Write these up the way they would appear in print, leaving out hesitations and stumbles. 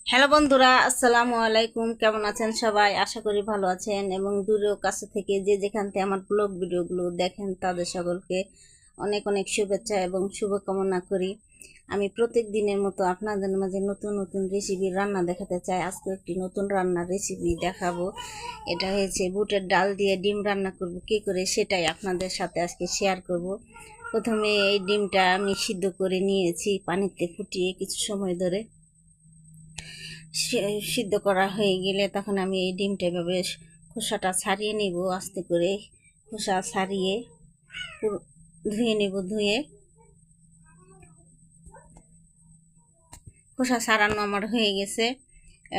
Hello বন্ধুরা, আসসালামু আলাইকুম। কেমন আছেন সবাই? আশা করি ভালো আছেন এবং দূরে ও কাছে থেকে যে যেখান থেকে আমার ব্লগ ভিডিওগুলো দেখেন তাদের সকলকে অনেক অনেক শুভেচ্ছা এবং শুভকামনা করি। আমি প্রত্যেক দিনের মতো আপনাদের মাঝে নতুন নতুন রেসিপি রান্না দেখাতে চাই। আজকে একটি নতুন রান্নার রেসিপি দেখাবো। এটা হয়েছে বুটের ডাল দিয়ে ডিম রান্না করব কী করে, সেটাই আপনাদের সাথে আজকে শেয়ার করব। প্রথমে এই ডিমটা আমি সিদ্ধ করে নিয়েছি পানিতে ফুটিয়ে কিছু সময় ধরে। সিদ্ধ করা হয়ে গেলে তখন আমি এই ডিমটা এভাবে খোসাটা ছাড়িয়ে নিব। আস্তে করে খোসা ছাড়িয়ে ধুয়ে নেব। ধুয়ে খোসা ছাড়ানো আমার হয়ে গেছে।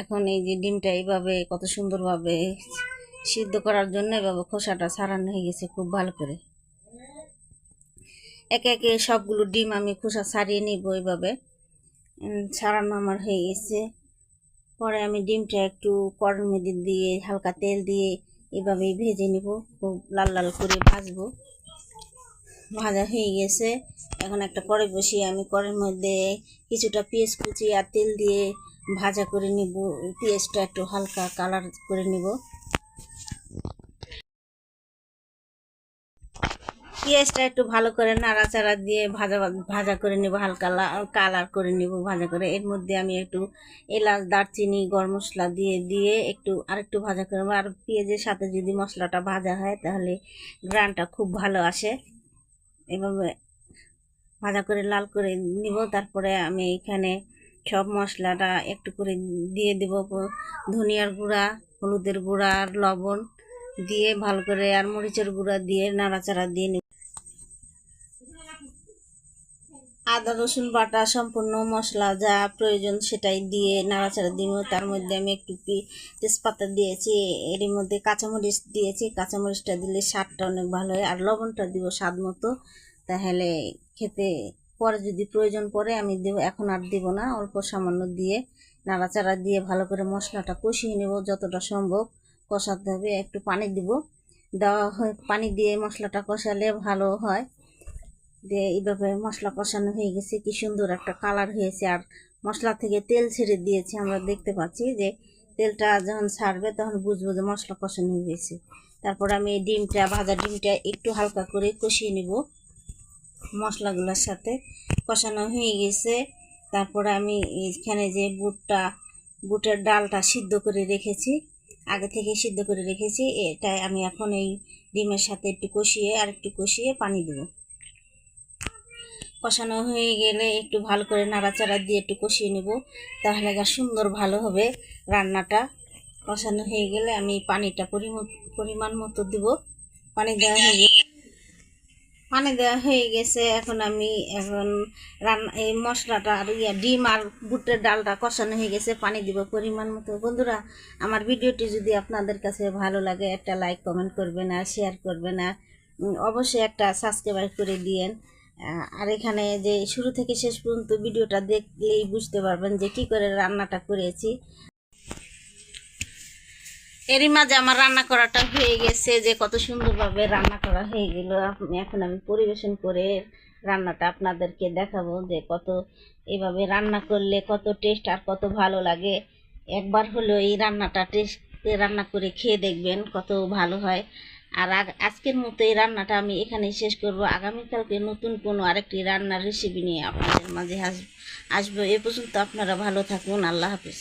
এখন এই যে ডিমটা এইভাবে কত সুন্দরভাবে সিদ্ধ করার জন্য এভাবে খোসাটা ছাড়ানো হয়ে গেছে খুব ভালো করে। একে একে সবগুলো ডিম আমি খোসা ছাড়িয়ে নিব। এইভাবে ছাড়ানো আমার হয়ে গেছে। পরে আমি ডিমটা একটু কড়াইর মধ্যে দিয়ে হালকা তেল দিয়ে এভাবেই ভেজে নিব। খুব লাল লাল করে ভাজবো। ভাজা হয়ে গেছে। এখন একটা কড়াই বসিয়ে আমি কড়াইয়ের মধ্যে কিছুটা পেঁয়াজ কুচি আর তেল দিয়ে ভাজা করে নিব। পেঁয়াজটা একটু হালকা কালার করে নিব। পেঁয়াজটা একটু ভালো করে নাড়াচাড়া দিয়ে ভাজা ভাজা করে নেব, হালকা কালার করে নেব ভাজা করে। এর মধ্যে আমি একটু এলাচ, দারচিনি, গরম মশলা দিয়ে দিয়ে একটু আরেকটু ভাজা করে নেব। আর পেঁয়াজের সাথে যদি মশলাটা ভাজা হয় তাহলে গ্রানটা খুব ভালো আসে। এভাবে ভাজা করে লাল করে নিব। তারপরে আমি এখানে সব মশলাটা একটু করে দিয়ে দেব। ধনিয়ার গুঁড়া, হলুদের গুঁড়া আর লবণ দিয়ে ভালো করে, আর মরিচের গুঁড়া দিয়ে নাড়াচাড়া দিয়ে নিব। আদা রসুন বাটা সম্পূর্ণ মশলা যা প্রয়োজন সেটাই দিয়ে নাড়াচাড়া দিব। তার মধ্যে আমি একটু তেজপাতা দিয়েছি, এর মধ্যে কাঁচামরিচ দিয়েছি। কাঁচামরিচটা দিলে স্বাদটা অনেক ভালো হয়। আর লবণটা দিব স্বাদ মতো, তাহলে খেতে পরে যদি প্রয়োজন পড়ে আমি দেব, এখন আর দিব না। অল্প সামান্য দিয়ে নাড়াচাড়া দিয়ে ভালো করে মশলাটা কষিয়ে নেব যতটা সম্ভব। কষাতে হবে, একটু পানি দিব। দেওয়া হয় পানি দিয়ে মশলাটা কষালে ভালো হয়। দিয়ে এইভাবে মশলা কষানো হয়ে গেছে, কি সুন্দর একটা কালার হয়েছে। আর মশলা থেকে তেল ছেড়ে দিয়েছে, আমরা দেখতে পাচ্ছি যে তেলটা যখন ছাড়বে তখন বুঝবো যে মশলা কষানো হয়ে গেছে। তারপর আমি এই ডিমটা, ভাজা ডিমটা একটু হালকা করে কষিয়ে নিব মশলাগুলোর সাথে। কষানো হয়ে গেছে। তারপরে আমি এখানে যে বুটের ডালটা সিদ্ধ করে রেখেছি, আগে থেকে সিদ্ধ করে রেখেছি, এটাই আমি এখন এই ডিমের সাথে একটু কষিয়ে আর একটু কষিয়ে পানি দেবো। কষানো হয়ে গেলে একটু ভালো করে নাড়াচাড়া দিয়ে একটু কষিয়ে নেব, তাহলে সুন্দর ভালো হবে রান্নাটা। কষানো হয়ে গেলে আমি পানিটা পরিমাণ মতো দিব। পানি দেওয়া হয়ে গেছে। এখন আমি রান্না এই মশলাটা আর ডিম আর বুটের ডালটা কষানো হয়ে গেছে, পানি দিব পরিমাণ মতো। বন্ধুরা, আমার ভিডিওটি যদি আপনাদের কাছে ভালো লাগে একটা লাইক কমেন্ট করবেন আর শেয়ার করবেন, আর অবশ্যই একটা সাবস্ক্রাইব করে দিয়েন। আর এখানে যে শুরু থেকে শেষ পর্যন্ত ভিডিওটা দেখলেই বুঝতে পারবেন যে কী করে রান্নাটা করেছি। এরই মাঝে আমার রান্না করাটা হয়ে গেছে, যে কত সুন্দরভাবে রান্না করা হয়ে গেল। এখন আমি পরিবেশন করে রান্নাটা আপনাদেরকে দেখাবো যে কত এভাবে রান্না করলে কত টেস্ট আর কত ভালো লাগে। একবার হলেও এই রান্নাটা রান্না করে খেয়ে দেখবেন কত ভালো হয়। আর আজকের মতো এই রান্নাটা আমি এখানেই শেষ করব। আগামীকালকে নতুন কোনো আরেকটি রান্নার রেসিপি নিয়ে আপনাদের মাঝে আসবো। এ পর্যন্ত আপনারা ভালো থাকুন। আল্লাহ হাফিজ।